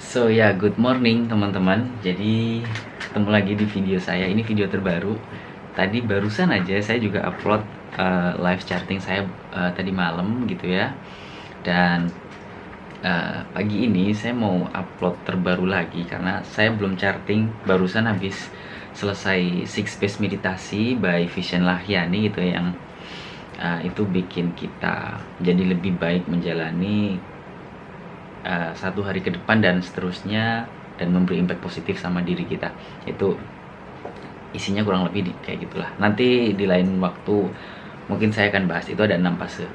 So ya, good morning teman-teman. Jadi ketemu lagi di video saya. Ini video terbaru. Tadi barusan aja saya juga upload live charting saya tadi malam gitu ya. Dan pagi ini saya mau upload terbaru lagi karena saya belum charting. Barusan habis selesai Six Space Meditasi by Vision Lahyani gitu ya, yang itu bikin kita jadi lebih baik menjalani satu hari ke depan dan seterusnya, dan memberi impact positif sama diri kita. Itu isinya kurang lebih kayak gitulah. Nanti di lain waktu mungkin saya akan bahas. Itu ada 6 fase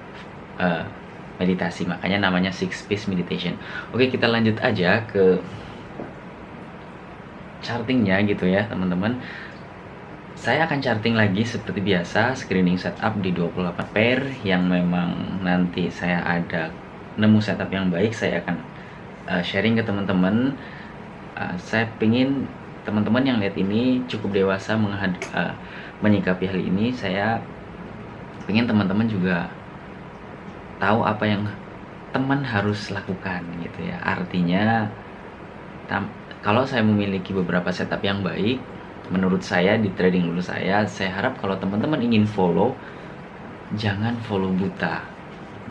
meditasi, makanya namanya Six Space Meditation. Oke, kita lanjut aja ke chartingnya gitu ya teman-teman. Saya akan charting lagi seperti biasa, screening setup di 28 pair yang memang nanti saya ada nemu setup yang baik, saya akan sharing ke teman-teman. Saya pingin teman-teman yang lihat ini cukup dewasa menyikapi hal ini. Saya pingin teman-teman juga tahu apa yang teman harus lakukan gitu ya. Artinya kalau saya memiliki beberapa setup yang baik menurut saya di trading dulu saya harap kalau teman-teman ingin follow, jangan follow buta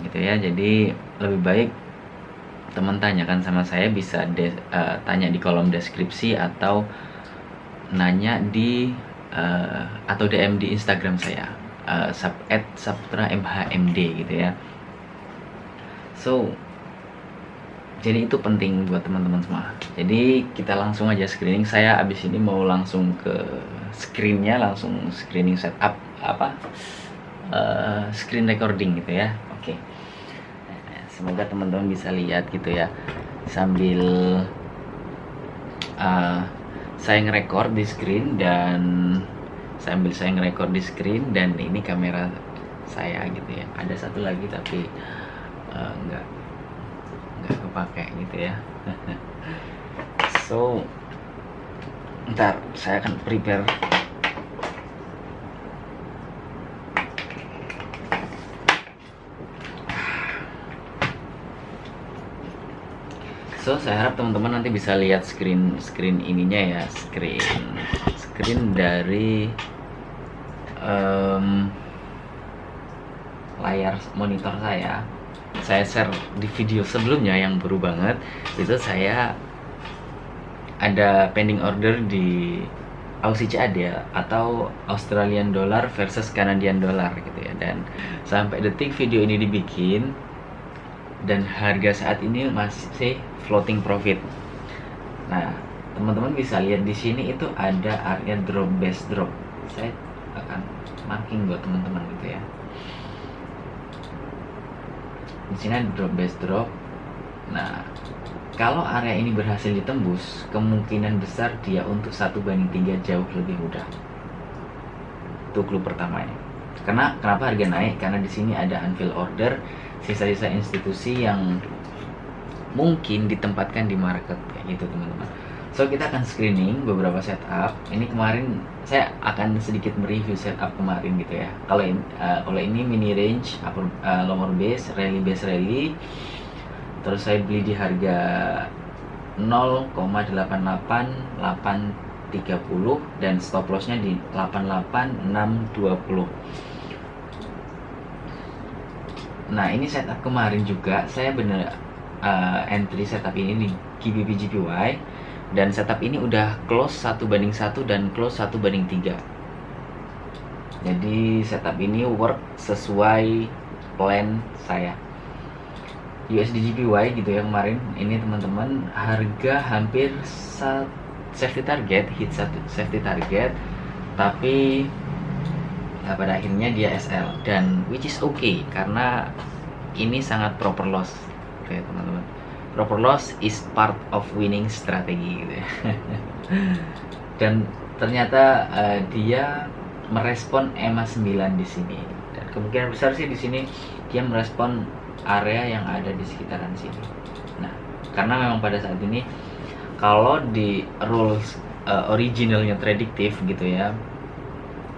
gitu ya. Jadi lebih baik teman tanyakan sama saya, bisa tanya di kolom deskripsi atau nanya di atau DM di Instagram saya @saputra_mhmd gitu ya. So jadi itu penting buat teman-teman semua. Jadi kita langsung aja screening. Saya abis ini mau langsung ke screennya, langsung screening setup screen recording gitu ya. Oke. Semoga teman-teman bisa lihat gitu ya sambil saya ngerekord di screen, dan sambil saya ngerekord di screen, dan ini kamera saya gitu ya. Ada satu lagi tapi nggak kepake gitu ya. So ntar saya akan prepare. So saya harap teman-teman nanti bisa lihat screen ininya ya, screen dari layar monitor saya. Saya share di video sebelumnya yang baru banget. Itu saya ada pending order di Aussie CAD ya, atau Australian dollar versus Canadian dollar gitu ya. Dan sampai detik video ini dibikin dan harga saat ini masih floating profit. Nah, teman-teman bisa lihat di sini itu ada area drop base drop. Saya akan marking buat teman-teman gitu ya. Di sini ada drop base drop. Nah, kalau area ini berhasil ditembus, kemungkinan besar dia untuk 1/3 jauh lebih mudah. Itu clue pertamanya. Kenapa harga naik? Karena di sini ada unfilled order, sisa-sisa institusi yang mungkin ditempatkan di market kayak gitu teman-teman. So kita akan screening beberapa setup. Ini kemarin saya akan sedikit mereview setup kemarin gitu ya. Kalau ini mini range, lower base rally. Terus saya beli di harga 0,88830 dan stop lossnya di 88620. Nah, ini setup kemarin juga saya entry setup ini di GBP/JPY, dan setup ini udah close 1/1 dan close 1/3. Jadi setup ini work sesuai plan saya. USD/JPY gitu ya kemarin. Ini teman-teman harga hampir safety target, hit safety target, tapi pada akhirnya dia SL, dan which is okay karena ini sangat proper loss. Oke teman-teman, proper loss is part of winning strategi gitu ya. Dan ternyata dia merespon EMA 9 di sini, dan kemungkinan besar sih di sini dia merespon area yang ada di sekitaran sini. Nah, karena memang pada saat ini kalau di rules originalnya prediktif gitu ya,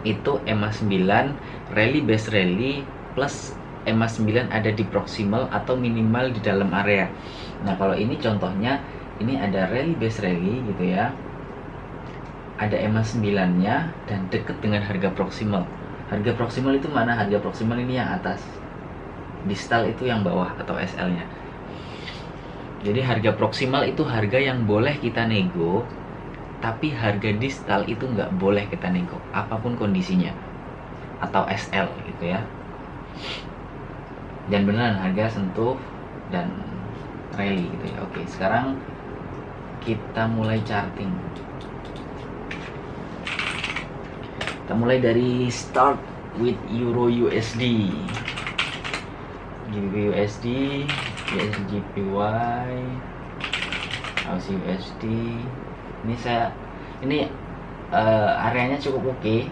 itu EMA 9 rally base rally plus EMA 9 ada di proximal atau minimal di dalam area. Nah, kalau ini contohnya ini ada rally base rally gitu ya, ada EMA 9 nya dan deket dengan harga proximal. Harga proximal itu mana? Harga proximal ini yang atas, distal itu yang bawah atau SL nya. Jadi harga proximal itu harga yang boleh kita nego, tapi harga distal itu nggak boleh kita nego apapun kondisinya, atau SL gitu ya. Dan beneran harga sentuh dan rally gitu ya. Oke, sekarang kita mulai charting. Kita mulai dari start with Euro USD, GBP USD, USGPY, Aussie USD. Ini areanya cukup oke.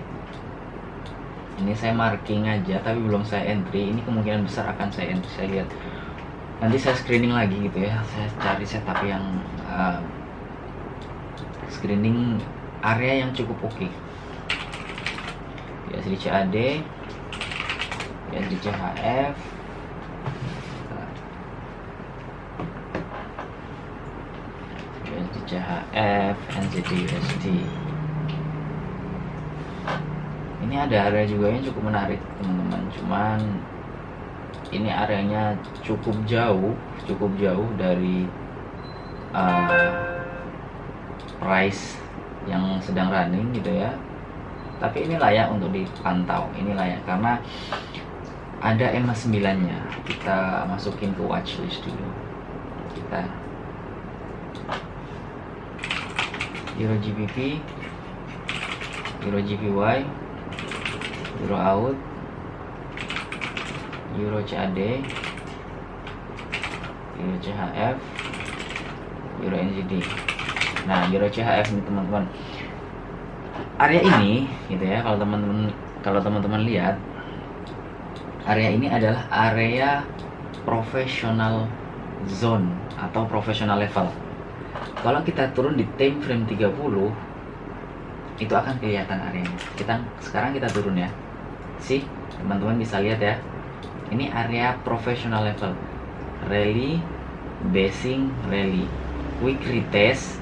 Ini saya marking aja tapi belum saya entry. Ini kemungkinan besar akan saya entry. Saya lihat nanti, saya screening lagi gitu ya. Saya cari setup yang screening area yang cukup oke. USD CAD, USD CHF, USD CHF, NZD USD. Ini ada area juga yang cukup menarik teman-teman, cuman ini areanya cukup jauh dari price yang sedang running gitu ya. Tapi ini layak untuk dipantau, ini layak karena ada EMA 9 nya. Kita masukin ke watchlist dulu. Kita Euro GBP, Euro GPY, Euro AUD, Euro CAD, Euro CHF, Euro NZD. Nah, Euro CHF ini teman-teman, area ini gitu ya, kalau teman-teman lihat, area ini adalah area professional zone atau professional level. Kalau kita turun di time frame 30, itu akan kelihatan areanya. Sekarang kita turun ya. Sih, teman-teman bisa lihat ya. Ini area professional level. Rally, basing, rally. Quick retest.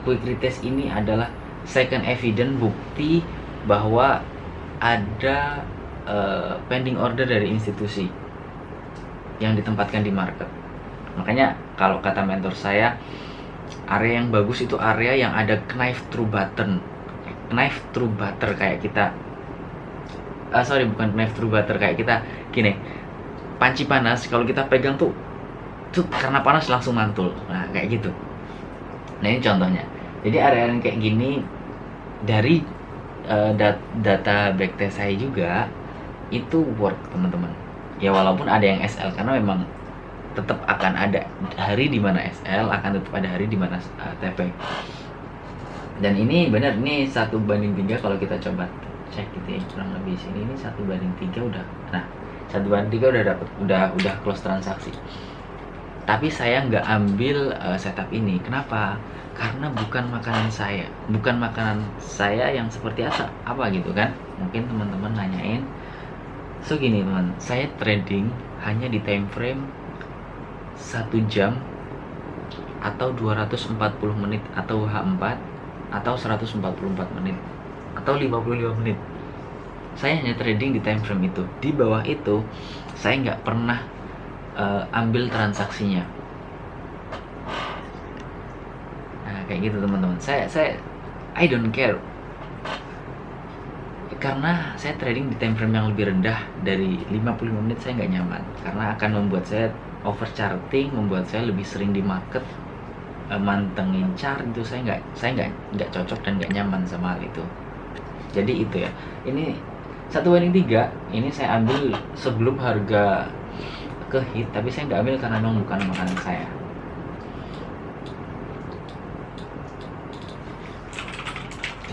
Quick retest ini adalah second evidence, bukti bahwa ada pending order dari institusi yang ditempatkan di market. Makanya kalau kata mentor saya, area yang bagus itu area yang ada knife through butter kayak kita. Bukan knife through butter kayak kita gini. Panci panas kalau kita pegang tuh karena panas langsung mantul. Nah, kayak gitu. Nah, ini contohnya. Jadi area yang kayak gini dari data backtest saya juga itu work teman-teman. Ya walaupun ada yang SL karena memang tetap akan ada hari di mana SL, akan tetap ada hari di mana TP. Dan ini benar, ini 1:3 kalau kita coba cek gitu ya, kurang lebih sini ini 1:3 udah. Nah, 1:3 udah dapat, udah close transaksi. Tapi saya nggak ambil setup ini. Kenapa? Karena bukan makanan saya yang seperti apa gitu kan. Mungkin teman-teman nanyain. So gini teman, saya trading hanya di time frame 1 jam atau 240 menit atau H4 atau 144 menit atau 55 menit. Saya hanya trading di time frame itu. Di bawah itu saya nggak pernah ambil transaksinya. Nah, kayak gitu teman-teman. Saya I don't care. Karena saya trading di time frame yang lebih rendah dari 55 menit saya nggak nyaman. Karena akan membuat saya over charting, membuat saya lebih sering di market mantengin chart itu. Saya nggak cocok dan nggak nyaman sama hal itu. Jadi itu ya. Ini 1:3 ini saya ambil sebelum harga ke hit, tapi saya nggak ambil karena memang bukan makanan saya.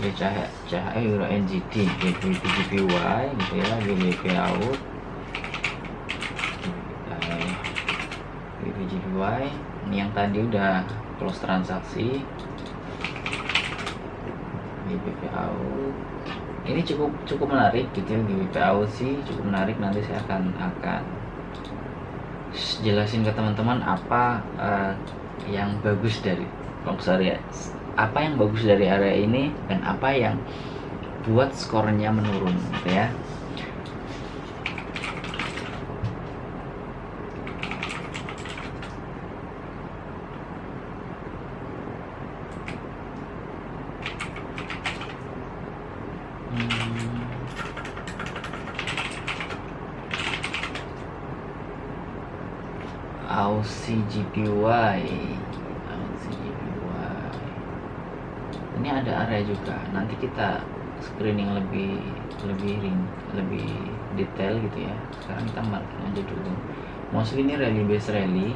CHF Euro NZD, GBP GPY gitu ya, GBP AUD, GBP GPY. Ini yang tadi udah close transaksi. GBP AUD ini cukup menarik gitu ya. GBP AUD sih cukup menarik. Nanti saya akan jelasin ke teman-teman apa yang bagus dari apa yang bagus dari area ini dan apa yang buat skornya menurun gitu ya. Aussie GPY ini ada area juga, nanti kita screening lebih detail gitu ya. Sekarang kita marking aja dulu, mostly ini rally base rally.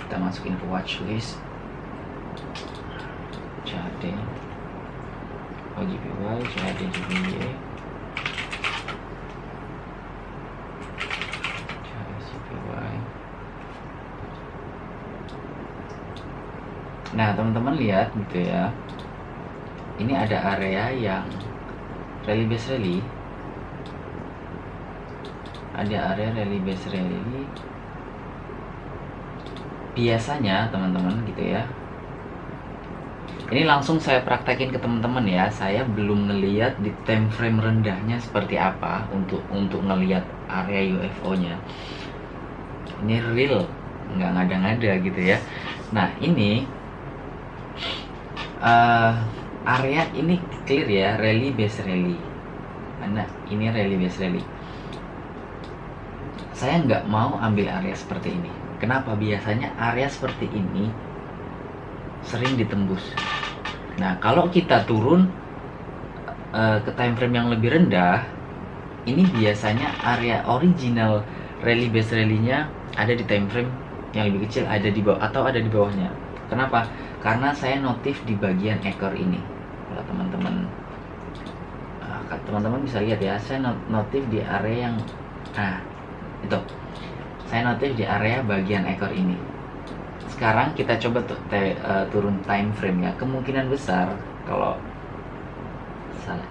Kita masukin ke watchlist CAD GPY, CAD GPY, nah teman-teman lihat gitu ya, ini ada area yang rally base rally, ada area rally base rally. Biasanya teman-teman gitu ya, ini langsung saya praktekin ke teman-teman ya. Saya belum ngeliat di time frame rendahnya seperti apa untuk ngeliat area UFO nya. Ini real, nggak ngada-ngada gitu ya. Nah ini area ini clear ya, rally base rally. Nah ini rally base rally. Saya nggak mau ambil area seperti ini. Kenapa? Biasanya area seperti ini sering ditembus. Nah kalau kita turun ke time frame yang lebih rendah, ini biasanya area original rally base rally-nya ada di time frame yang lebih kecil, ada di bawah atau ada di bawahnya. Kenapa? Karena saya notif di bagian ekor ini. Kalau teman-teman bisa lihat ya, saya notif di area yang itu. Saya notif di area bagian ekor ini. Sekarang kita coba turun time frame ya. Kemungkinan besar kalau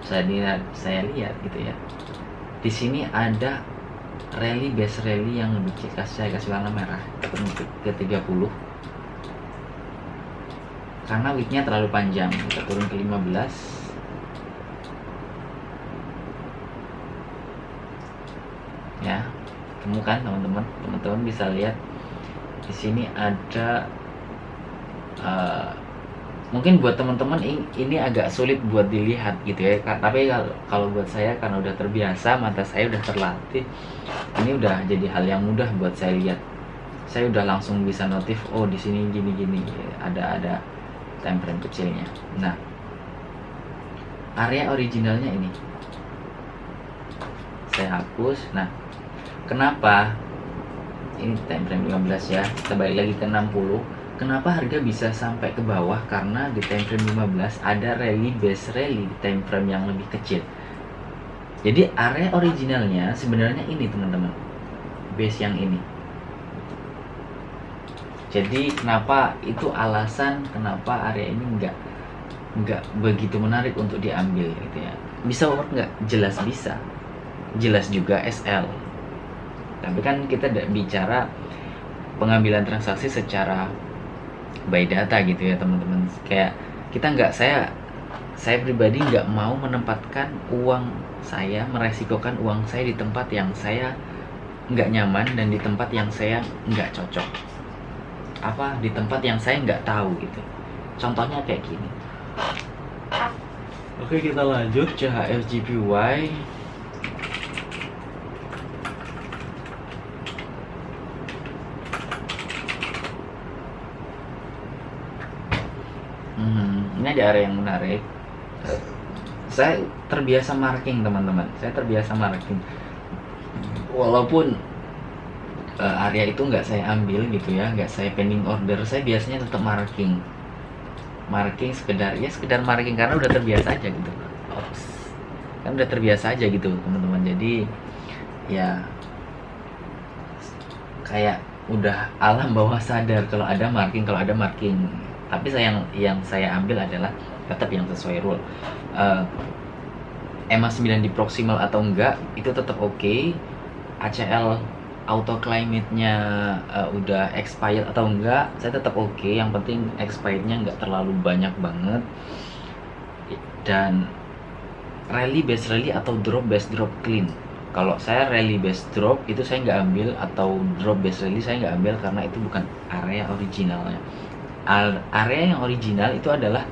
saya lihat gitu ya, di sini ada rally base rally yang lebih kecil. Saya kasih warna merah ke 30 karena weeknya terlalu panjang. Kita turun ke 15. Ya, temukan teman-teman bisa lihat di sini ada mungkin buat teman-teman ini agak sulit buat dilihat gitu ya, tapi kalau buat saya karena udah terbiasa, mata saya udah terlatih, ini udah jadi hal yang mudah buat saya lihat. Saya udah langsung bisa notif, oh di sini gini ada time frame kecilnya. Nah area originalnya ini saya hapus. Nah kenapa ini time frame 15 ya, kita balik lagi ke 60. Kenapa harga bisa sampai ke bawah? Karena di time frame 15 ada rally base rally di time frame yang lebih kecil. Jadi area originalnya sebenarnya ini teman-teman, base yang ini. Jadi kenapa, itu alasan kenapa area ini nggak begitu menarik untuk diambil gitu ya. Bisa work nggak? Jelas bisa, jelas juga SL. Tapi kan kita tidak bicara pengambilan transaksi secara by data gitu ya teman-teman. Kayak kita nggak, saya pribadi nggak mau menempatkan uang saya, meresikokan uang saya di tempat yang saya nggak nyaman dan di tempat yang saya nggak cocok, di tempat yang saya nggak tahu gitu. Contohnya kayak gini. Oke, kita lanjut. CHF-JPY. Ini ada area yang menarik. Saya terbiasa marking teman-teman. Walaupun area itu nggak saya ambil gitu ya, nggak saya pending order, saya biasanya tetap marking sekedar marking karena udah terbiasa aja gitu. Kan udah terbiasa aja gitu teman-teman. Jadi ya kayak udah alam bawah sadar kalau ada marking. Tapi yang saya ambil adalah tetap yang sesuai rule. EMA 9 di proximal atau enggak itu tetap oke. ACL auto climate-nya udah expired atau enggak, saya tetap oke. Yang penting expired-nya nggak terlalu banyak banget. Dan rally base rally atau drop base drop clean. Kalau saya rally base drop itu saya nggak ambil, atau drop base rally saya nggak ambil karena itu bukan area originalnya. Area yang original itu adalah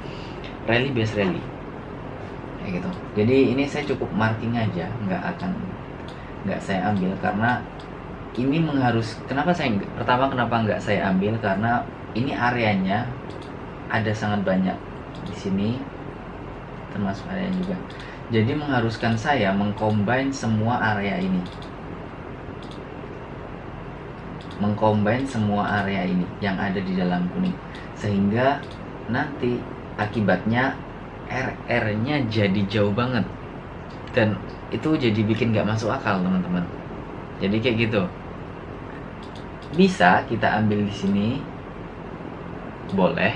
rally base rally, kayak gitu. Jadi ini saya cukup marking aja, nggak saya ambil karena ini kenapa nggak saya ambil, karena ini areanya ada sangat banyak di sini, termasuk area juga. Jadi mengharuskan saya mengcombine semua area ini. Yang ada di dalam kuning. Sehingga nanti akibatnya RR-nya jadi jauh banget. Dan itu jadi bikin gak masuk akal, teman-teman. Jadi kayak gitu. Bisa kita ambil di sini. Boleh,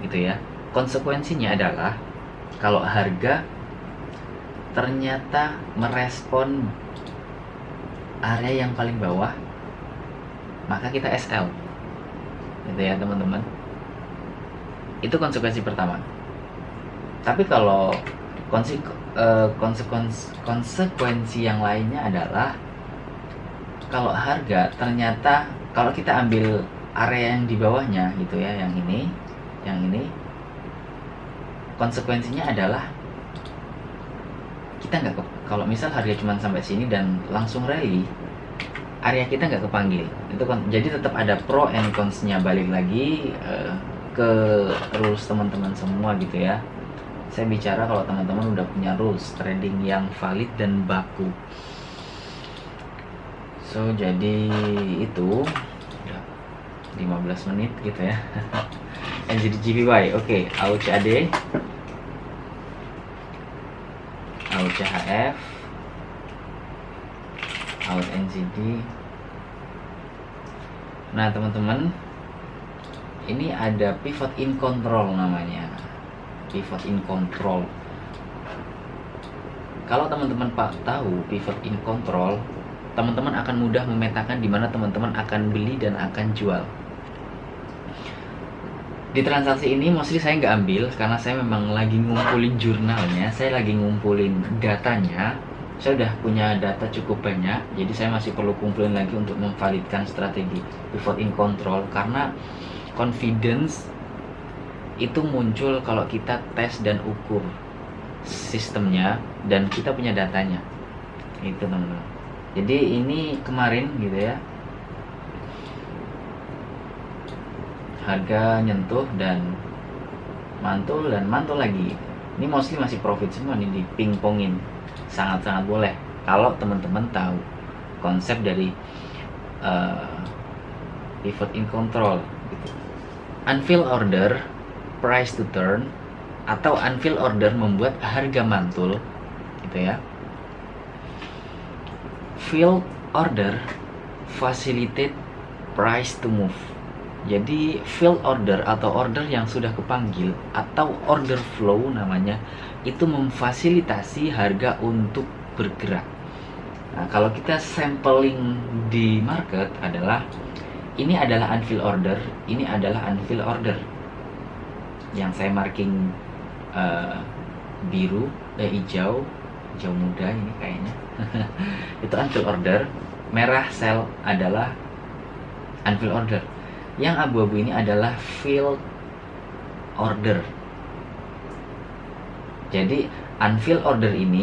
gitu ya. Konsekuensinya adalah kalau harga ternyata merespon area yang paling bawah, maka kita SL, gitu ya teman-teman. Itu konsekuensi pertama. Tapi kalau konsekuensi yang lainnya adalah kalau harga ternyata, kalau kita ambil area yang di bawahnya gitu ya, yang ini, konsekuensinya adalah kita kalau misal harga cuma sampai sini dan langsung rally, area kita nggak kepanggil. Itu kan, jadi tetap ada pro and cons-nya. Balik lagi ke rules teman-teman semua gitu ya. Saya bicara kalau teman-teman udah punya rules trading yang valid dan baku. So jadi itu udah 15 menit gitu ya. NZD/JPY, oke. AUCAD, AUCHF, AUNZD. Nah teman-teman, ini ada pivot in control namanya. Pivot in control. Kalau teman-teman tahu pivot in control, teman-teman akan mudah memetakan di mana teman-teman akan beli dan akan jual. Di transaksi ini mostly saya nggak ambil karena saya memang lagi ngumpulin jurnalnya, saya lagi ngumpulin datanya. Saya udah punya data cukup banyak, jadi saya masih perlu kumpulin lagi untuk memvalidkan strategi pivot in control, karena confidence itu muncul kalau kita tes dan ukur sistemnya dan kita punya datanya. Itu teman-teman. Jadi ini kemarin gitu ya, harga nyentuh dan mantul lagi. Ini mostly masih profit semua nih, di pingpongin. Sangat-sangat boleh kalau teman-teman tahu konsep dari pivot in control gitu. Unfill order, price to turn, atau unfill order membuat harga mantul gitu ya. Fill order facilitate price to move. Jadi fill order atau order yang sudah kepanggil atau order flow namanya, itu memfasilitasi harga untuk bergerak. Nah, kalau kita sampling di market adalah ini adalah unfill order, ini adalah unfill order. Yang saya marking biru, hijau muda ini kayaknya. Itu unfill order. Merah sell adalah unfill order. Yang abu-abu ini adalah filled order. Jadi unfill order ini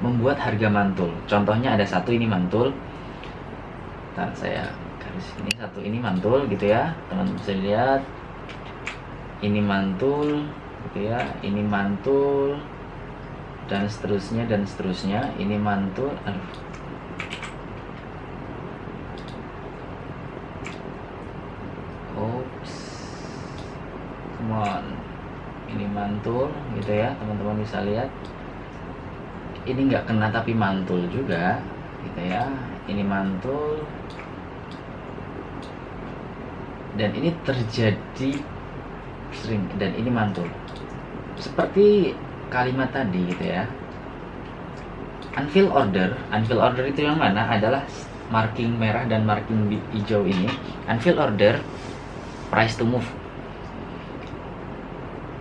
membuat harga mantul. Contohnya ada satu ini mantul. Ntar saya garis ini, satu ini mantul gitu ya. Teman-teman bisa lihat. Ini mantul gitu ya. Ini mantul dan seterusnya. Ini mantul. Come on. Ini mantul gitu ya, teman-teman bisa lihat. Ini nggak kena tapi mantul juga gitu ya. Ini mantul dan ini terjadi sering, dan ini mantul. Seperti kalimat tadi gitu ya. Unfill order itu yang mana? Adalah marking merah dan marking hijau ini, unfilled order price to move.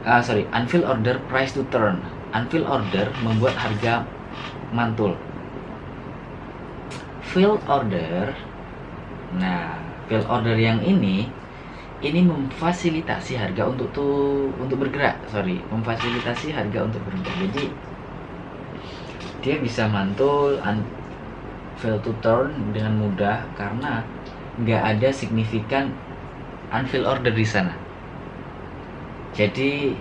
Unfilled order price to turn. Unfilled order membuat harga mantul. Filled order, nah filled order yang ini memfasilitasi harga untuk bergerak, memfasilitasi harga untuk bergerak. Jadi dia bisa mantul unfilled to turn dengan mudah karena nggak ada signifikan unfilled order di sana. Jadi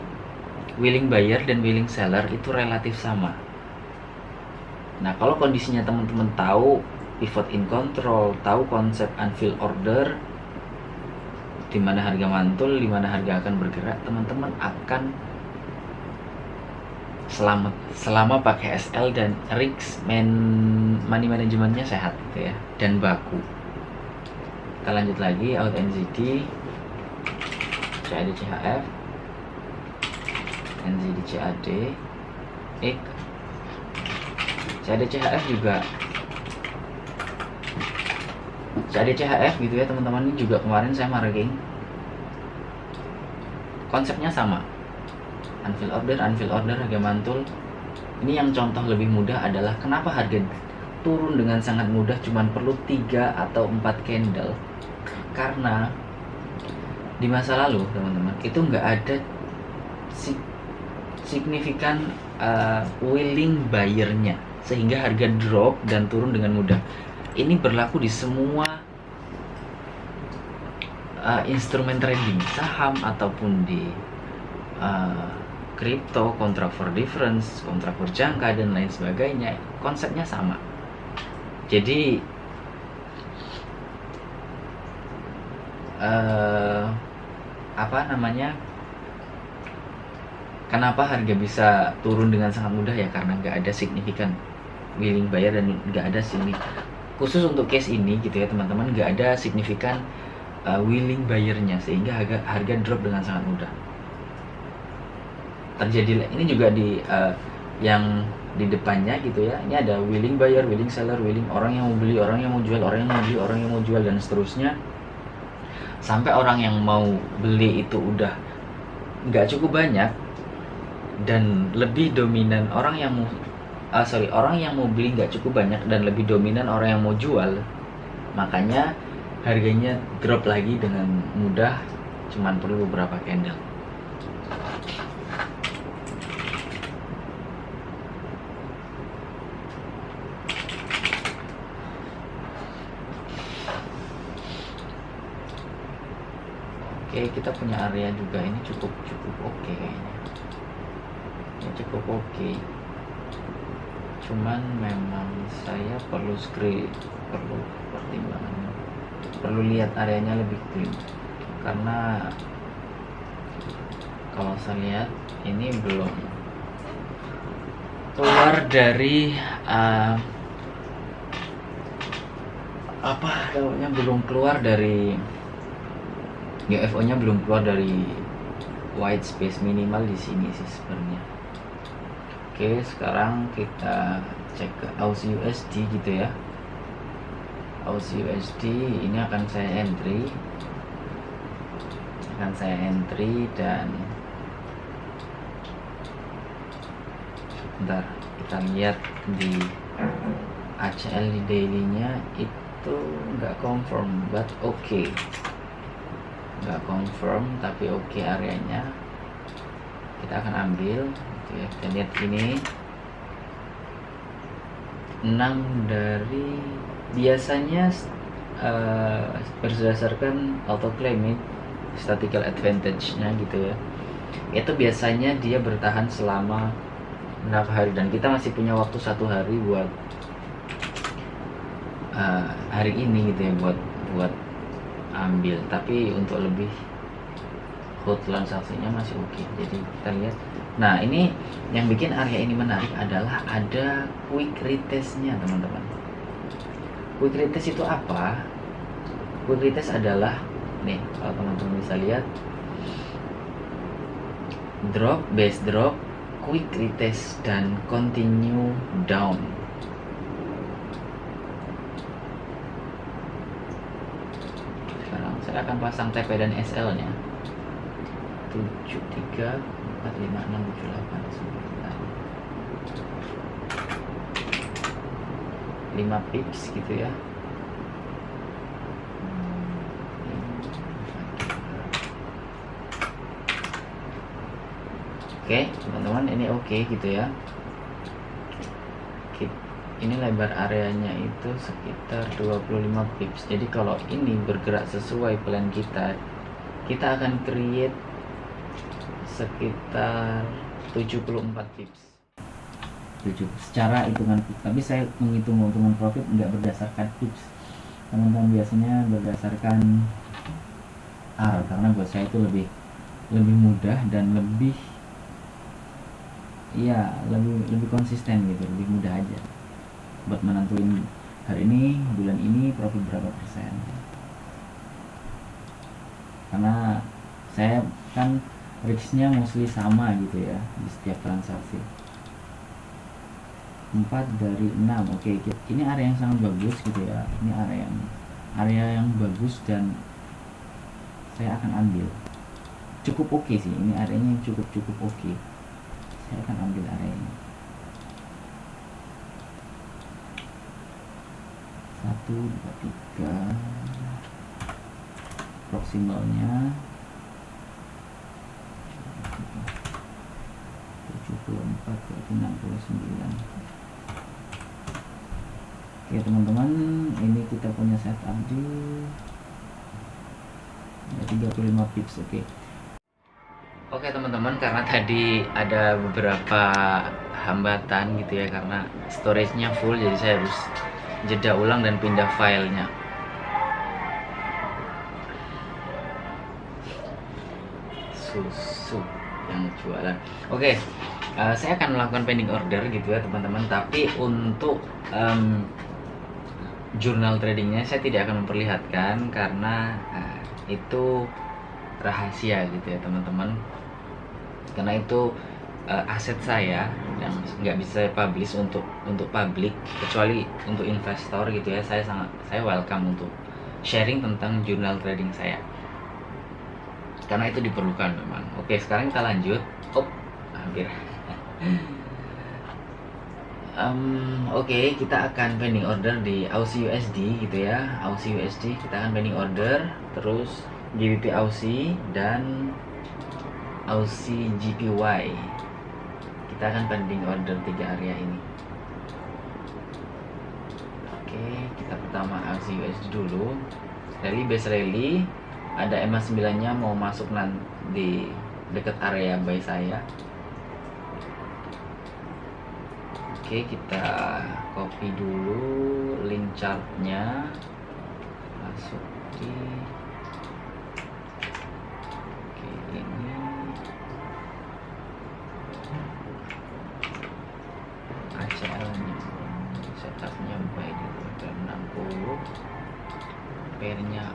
willing buyer dan willing seller itu relatif sama. Nah, kalau kondisinya teman-teman tahu pivot in control, tahu konsep unfilled order, di mana harga mantul, di mana harga akan bergerak, teman-teman akan selamat selama pakai SL dan risk money manajemennya sehat gitu ya, dan baku. Kita lanjut lagi, out NZD, CAD CHF, NZD CAD, CAD CHF juga, CAD CHF gitu ya teman-teman. Ini juga kemarin saya marking, konsepnya sama, unfilled order, harga mantul. Ini yang contoh lebih mudah adalah kenapa harga turun dengan sangat mudah, cuman perlu 3 atau 4 candle. Karena di masa lalu teman-teman itu nggak ada signifikan willing buyer-nya, sehingga harga drop dan turun dengan mudah. Ini berlaku di semua instrumen trading, saham ataupun di kripto, kontrak for difference, kontrak berjangka dan lain sebagainya. Konsepnya sama. Jadi kenapa harga bisa turun dengan sangat mudah ya, karena nggak ada signifikan willing buyer dan nggak ada sini, khusus untuk case ini gitu ya teman-teman, nggak ada signifikan willing buyer-nya, sehingga harga drop dengan sangat mudah. Terjadi ini juga di yang di depannya gitu ya. Ini ada willing buyer, willing seller, willing, orang yang mau beli, orang yang mau jual, orang yang mau beli, orang yang mau jual, dan seterusnya. Sampai orang yang mau beli itu udah nggak cukup banyak dan lebih dominan orang yang mau beli nggak cukup banyak dan lebih dominan orang yang mau jual. Makanya harganya drop lagi dengan mudah, cuman perlu beberapa candle. Oke, kita punya area juga, ini cukup oke kayaknya. Ini cukup oke. Cuman memang saya perlu pertimbangan, perlu lihat areanya lebih clean, karena kalau saya lihat ini belum keluar dari belum keluar dari UFO-nya, belum keluar dari white space minimal di sini sih sebenarnya. Oke, sekarang kita cek ke Aussie USD gitu ya. Aussie USD ini akan saya entry, dan bentar, kita lihat di ACL di daily-nya itu nggak confirm, but okay. Nggak confirm tapi oke areanya, kita akan ambil gitu ya. Kita lihat ini 6 dari, biasanya berdasarkan autoclaim statistical advantage-nya gitu ya, itu biasanya dia bertahan selama berapa hari, dan kita masih punya waktu 1 hari buat hari ini gitu ya, buat ambil. Tapi untuk lebih hot transaksinya masih oke. Jadi kita lihat. Nah, ini yang bikin area ini menarik adalah ada quick retest-nya teman-teman. Quick retest itu apa? Quick retest adalah nih, kalau teman-teman bisa lihat, drop, base drop, quick retest, dan continue down. saya akan pasang TP dan SL nya 73 456 78 9 5 pips gitu ya. Oke teman-teman, ini oke gitu ya. Ini lebar areanya itu sekitar 25 pips. Jadi kalau ini bergerak sesuai plan kita akan create sekitar 74 pips. Secara hitungan pips, tapi saya menghitung keuntungan profit nggak berdasarkan pips. Teman-teman biasanya berdasarkan R, karena buat saya itu lebih mudah dan lebih konsisten gitu, lebih mudah aja buat menentuin hari ini, bulan ini profit berapa persen. Karena saya kan risknya mostly sama gitu ya di setiap transaksi. 4 dari 6. Oke, ini area yang sangat bagus gitu ya. Ini area yang bagus dan saya akan ambil. Cukup oke sih, ini areanya yang cukup oke. Saya akan ambil area ini. 1, 2, 3. Proximalnya 74 berarti 69. Oke teman-teman, ini kita punya setup di 35 pips. Oke teman-teman, karena tadi ada beberapa hambatan gitu ya, karena storage-nya full, jadi saya harus jeda ulang dan pindah filenya. Susu yang jualan. Oke, saya akan melakukan pending order gitu ya teman-teman, tapi untuk jurnal tradingnya saya tidak akan memperlihatkan karena itu rahasia gitu ya teman-teman, karena itu aset saya yang nggak bisa saya publish untuk publik, kecuali untuk investor gitu ya. Saya welcome untuk sharing tentang jurnal trading saya, karena itu diperlukan memang. Oke, sekarang kita lanjut. Hampir. Oke, kita akan pending order di Aussie USD gitu ya. Aussie USD kita akan pending order, terus GBP Aussie dan Aussie GPY. Kita akan pending order 3 area ini. Oke, kita pertama Aussie USD dulu. Base rally, ada EMA 9 nya mau masuk nanti di dekat area buy saya. Oke, kita copy dulu link chartnya, masuk di ini. ACL nya setupnya buy di order 60, pairnya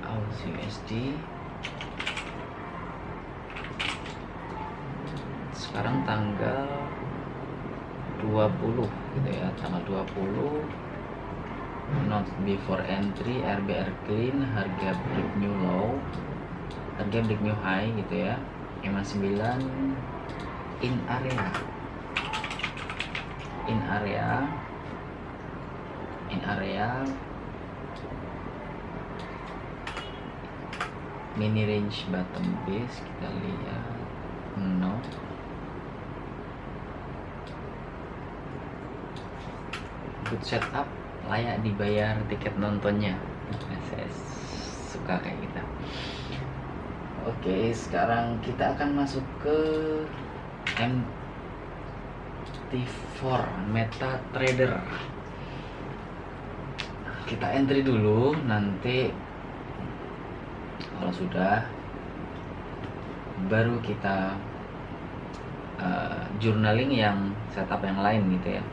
Aussie USD. Sekarang tanggal 20 gitu ya, tanggal 20, not before entry, RBR clean, harga break new low, harga break new high gitu ya. EMA 9 in area mini range bottom base, kita lihat no. Good setup, layak dibayar tiket nontonnya. Saya suka kayak gitu. Oke, sekarang kita akan masuk ke MT4 MetaTrader. Kita entry dulu, nanti kalau sudah baru kita journaling yang setup yang lain gitu ya.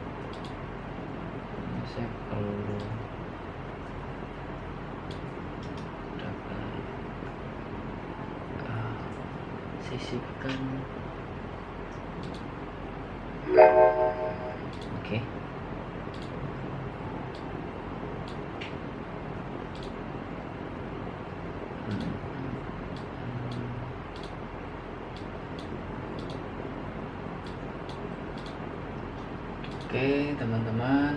Saya perlu dapat sisipkan. Oke. Oke, teman-teman.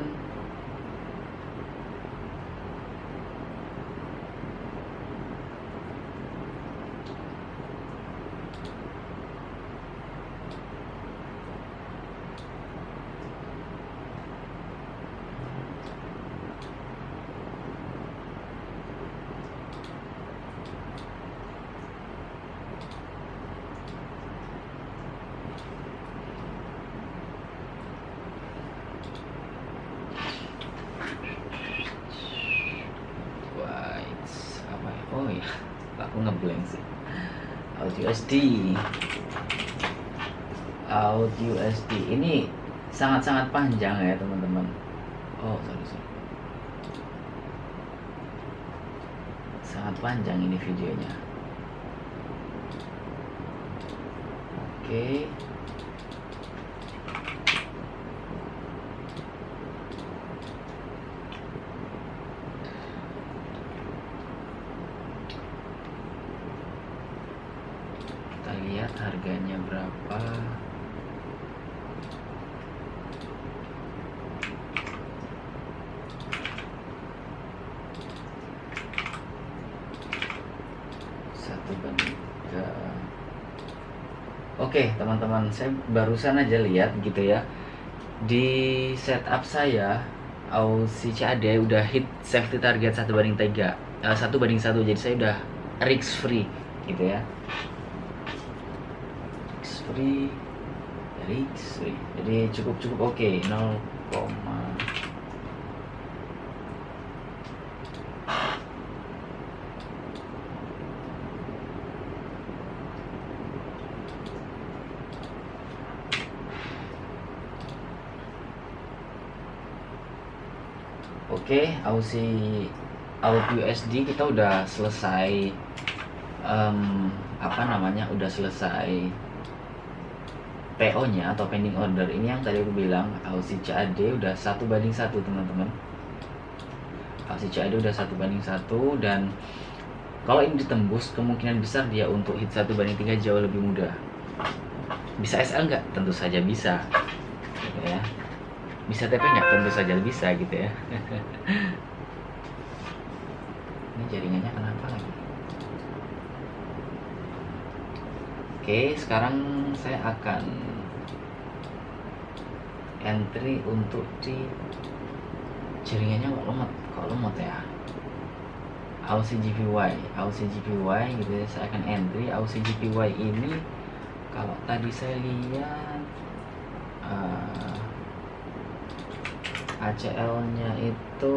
Apa ya? Oh ya, aku ngeblank sih. Audio SD ini sangat-sangat panjang ya teman-teman. Oh sorry, sangat panjang ini videonya. Oke. Kita lihat harganya berapa. Oke teman-teman, saya barusan aja lihat gitu ya, di setup saya Aussie CAD udah hit safety target 1:3, 1:1, jadi saya udah risk free gitu ya, risk free, jadi cukup oke. 0, Oke, Aussie USD kita udah selesai, udah selesai PO-nya atau pending order. Ini yang tadi aku bilang Aussie CAD udah 1:1 teman-teman. Aussie CAD udah 1:1, dan kalau ini ditembus kemungkinan besar dia untuk hit 1:3 jauh lebih mudah. Bisa SL nggak? Tentu saja bisa gitu ya. Bisa TP nggak? Tentu saja bisa gitu ya. Ini jaringannya kenapa lagi? Oke, sekarang saya akan entry untuk di jaringannya kok lemot ya. Aussie GPY gitu ya. Saya akan entry Aussie GPY ini. Kalau tadi saya lihat ACL-nya itu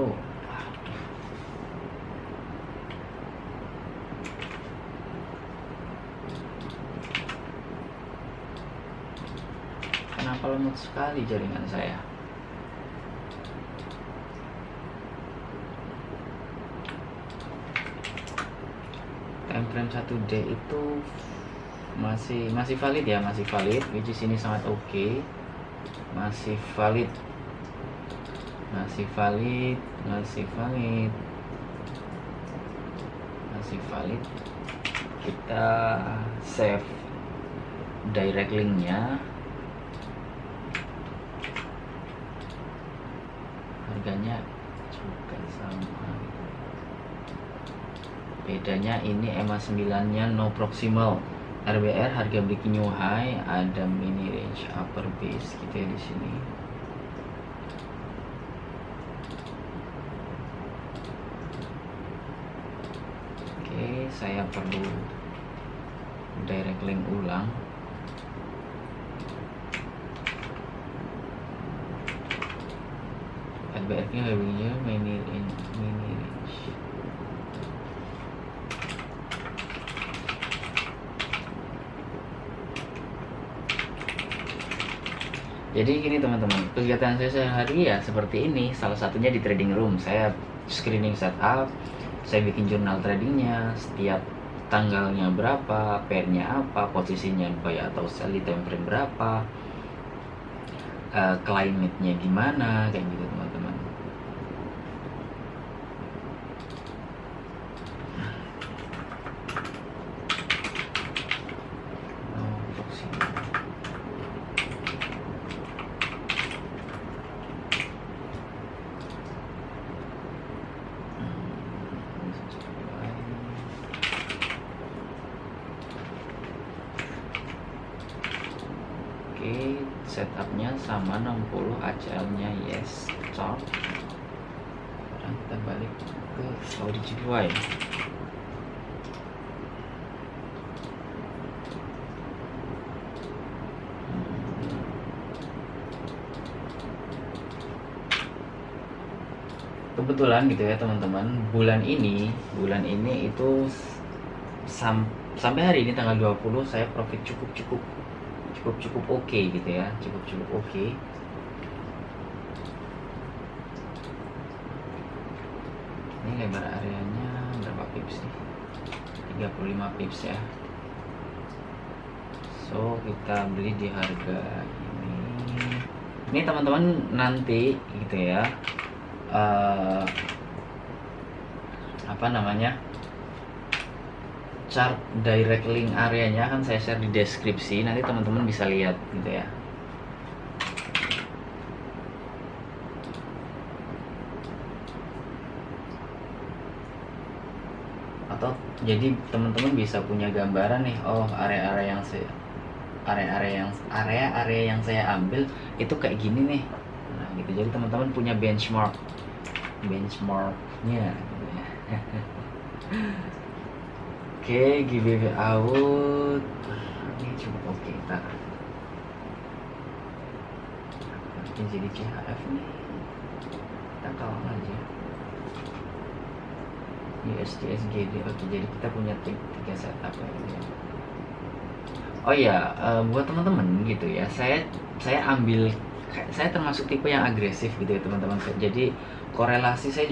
kenapa lemot sekali jaringan saya. Time frame 1D itu masih valid ya, which is ini sangat oke. Masih valid. Kita save direct linknya. Harganya juga sama, bedanya ini EMA 9 nya no proximal. RBR harga breaking new high, ada mini range upper base gitu ya di sini. Oke, saya perlu direct link ulang. RBR nya harganya mini range. Jadi gini teman-teman, kegiatan saya sehari ya seperti ini. Salah satunya di trading room, saya screening setup, saya bikin jurnal tradingnya, setiap tanggalnya berapa, pairnya apa, posisinya buy atau sell di time frame berapa, climate-nya gimana, kayak gitu teman-teman. Oke, setupnya sama 60 ACL-nya yes, cocok. Sekarang kita balik ke Audi GPY. Kebetulan gitu ya teman-teman, bulan ini itu sampai hari ini tanggal 20 saya profit cukup oke gitu ya, cukup oke. Ini lebar areanya berapa pips nih? 35 pips ya. So kita beli di harga ini teman-teman, nanti gitu ya, apa namanya, chart direct link areanya akan saya share di deskripsi, nanti teman-teman bisa lihat gitu ya. Atau jadi teman-teman bisa punya gambaran nih, oh area-area yang saya ambil itu kayak gini nih. Nah gitu, jadi teman-teman punya benchmarknya gitu ya. Oke, giveaway out ini cukup oke. Oke, jadi CHF nih kita kalah aja USD-SGD. Oke, jadi kita punya 3 setup ya. Oh ya, buat teman-teman gitu ya, saya termasuk tipe yang agresif gitu ya teman-teman. Jadi korelasi saya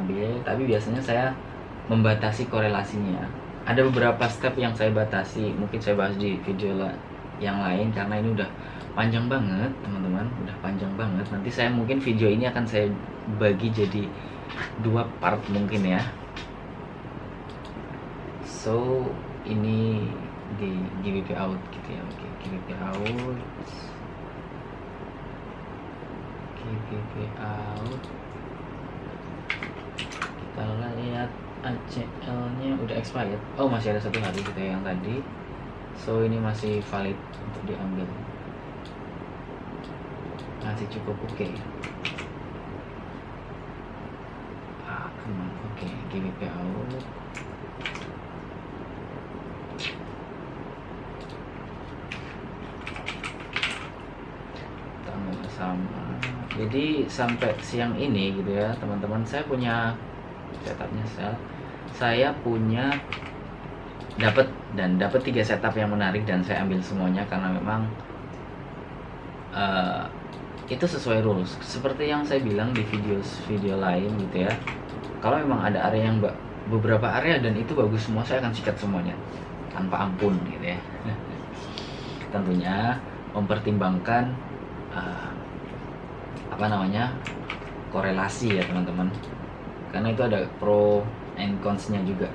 ambil, tapi biasanya saya membatasi korelasinya. Ada beberapa step yang saya batasi, mungkin saya bahas di video yang lain karena ini udah panjang banget teman-teman, udah panjang banget. Nanti saya mungkin video ini akan saya bagi jadi 2 part mungkin ya. So ini di GBP out gitu ya. Oke, GBP out. Kita lihat ACL-nya udah expired. Oh, masih ada 1 hari gitu ya yang tadi. So ini masih valid untuk diambil. Masih cukup oke. Oke, GBP out. Sama. Jadi sampai siang ini gitu ya teman-teman, saya punya setupnya, saya punya dapat 3 setup yang menarik dan saya ambil semuanya karena memang itu sesuai rules seperti yang saya bilang di video lain gitu ya. Kalau memang ada area yang beberapa area dan itu bagus semua, saya akan sikat semuanya tanpa ampun gitu ya. Tentunya mempertimbangkan korelasi ya teman-teman, karena itu ada pro and cons-nya juga.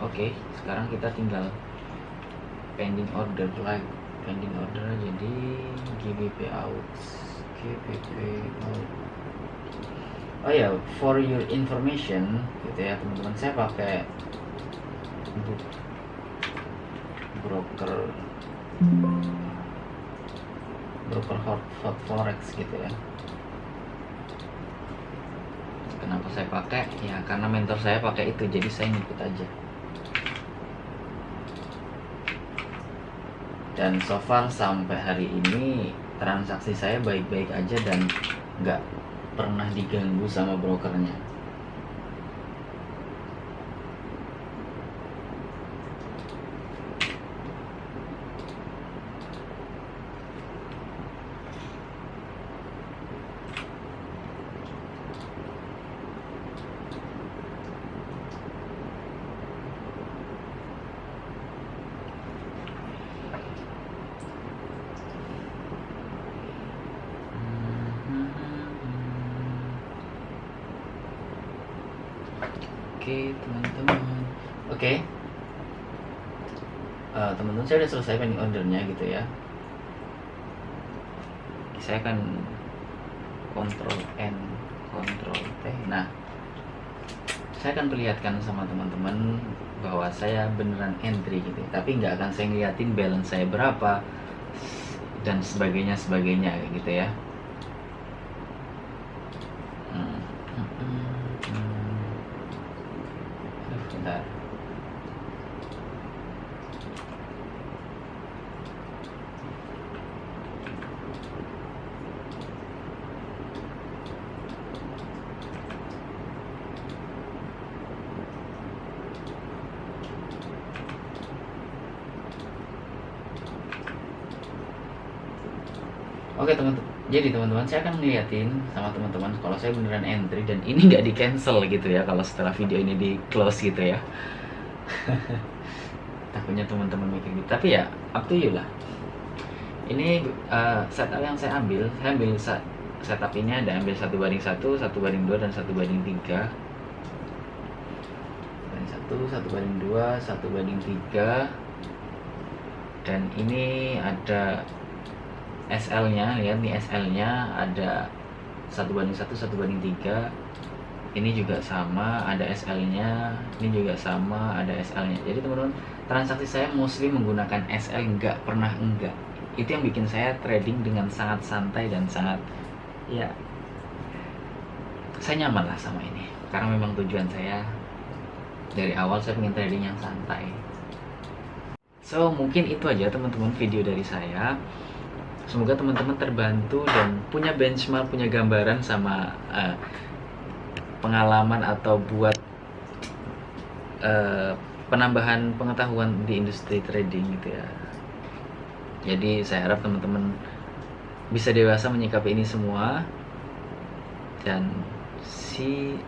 Oke, sekarang kita tinggal pending order lagi. Pending order jadi GBP out. Oh ya, for your information gitu ya teman-teman, saya pakai broker hot forex gitu ya. Kenapa saya pakai? Ya karena mentor saya pakai itu, jadi saya ngikut aja. Dan so far sampai hari ini transaksi saya baik-baik aja dan nggak pernah diganggu sama brokernya. Oke teman-teman, teman-teman saya udah selesai pending ordernya gitu ya. saya akan Ctrl N Ctrl T. Nah, saya akan perlihatkan sama teman-teman bahwa saya beneran entry gitu, tapi nggak akan saya ngeliatin balance saya berapa dan sebagainya gitu ya. Bentar. Oke teman-teman, jadi teman-teman saya akan ngeliatin sama teman-teman kalau saya beneran entry dan ini nggak di cancel gitu ya kalau setelah video ini di close gitu ya. Takutnya teman-teman mikir gitu, tapi ya up to you lah. Ini setup yang saya ambil setup ini ada ambil 1:1, 1:2 dan 1:3. 1, 1:2, 1:3. Dan ini ada SL-nya, lihat nih SL-nya ada 1:1, 1:3. Ini juga sama, ada SL-nya. Ini juga sama, ada SL-nya. Jadi teman-teman, transaksi saya mostly menggunakan SL, nggak pernah enggak. Itu yang bikin saya trading dengan sangat santai dan sangat, ya, saya nyaman lah sama ini. Karena memang tujuan saya dari awal saya pengen trading yang santai. So, mungkin itu aja teman-teman video dari saya. Semoga teman-teman terbantu dan punya benchmark, punya gambaran sama pengalaman atau buat penambahan pengetahuan di industri trading gitu ya. Jadi saya harap teman-teman bisa dewasa menyikapi ini semua, dan see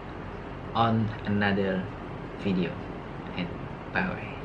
on another video, and bye.